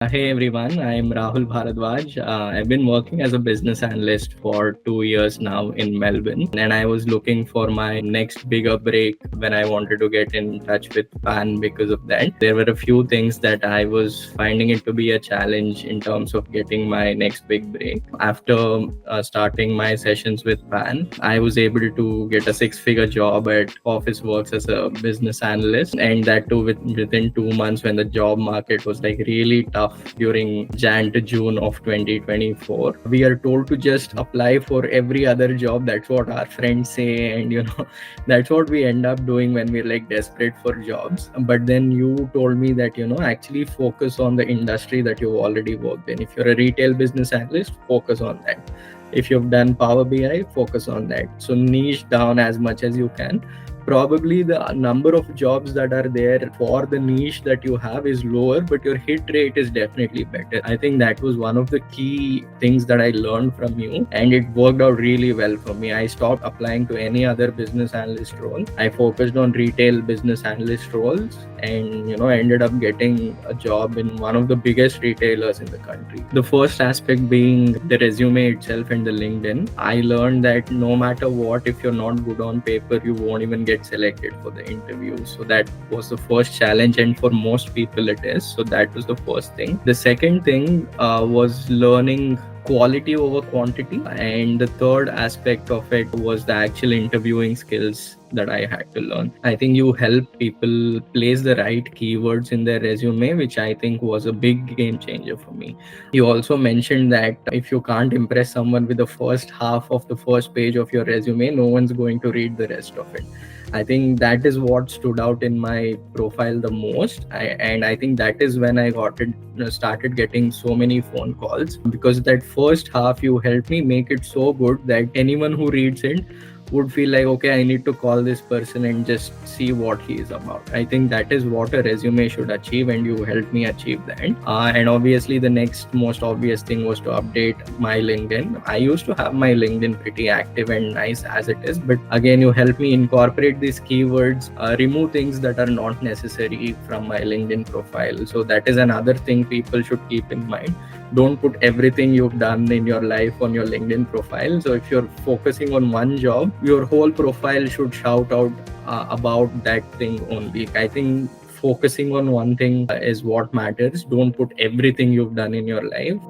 Hey everyone, I'm Rahul Bharadwaj. I've been working as a business analyst for 2 years now in Melbourne, and I was looking for my next bigger break when I wanted to get in touch with PAN because of that. There were a few things that I was finding it to be a challenge in terms of getting my next big break. After starting my sessions with PAN, I was able to get a six-figure job at Office Works as a business analyst, and that too within 2 months when the job market was like really tough during Jan to June of 2024. We are told to just apply for every other job. That's what our friends say, and that's what we end up doing when we're like desperate for jobs. But then you told me that actually focus on the industry that you've already worked in. If you're a retail business analyst, focus on that. If you've done Power BI, focus on that. So niche down as much as you can. Probably the number of jobs that are there for the niche that you have is lower, but your hit rate is definitely better. I think that was one of the key things that I learned from you, and it worked out really well for me. I stopped applying to any other business analyst role. I focused on retail business analyst roles, and ended up getting a job in one of the biggest retailers in the country. The first aspect being the resume itself and the LinkedIn. I learned that no matter what, if you're not good on paper, you won't even get selected for the interview. So that was the first challenge, and for most people it is. So that was the first thing. The second thing was learning quality over quantity, and the third aspect of it was the actual interviewing skills that I had to learn. I think you help people place the right keywords in their resume, which I think was a big game changer for me. You also mentioned that if you can't impress someone with the first half of the first page of your resume, no one's going to read the rest of it. I think that is what stood out in my profile the most. And I think that is when I started getting so many phone calls, because that first half you helped me make it so good that anyone who reads it would feel like, okay, I need to call this person and just see what he is about. I think that is what a resume should achieve, and you helped me achieve that. And obviously, the next most obvious thing was to update my LinkedIn. I used to have my LinkedIn pretty active and nice as it is, but again, you helped me incorporate these keywords, remove things that are not necessary from my LinkedIn profile. So that is another thing people should keep in mind. Don't put everything you've done in your life on your LinkedIn profile. So if you're focusing on one job, your whole profile should shout out about that thing only. I think focusing on one thing is what matters. Don't put everything you've done in your life.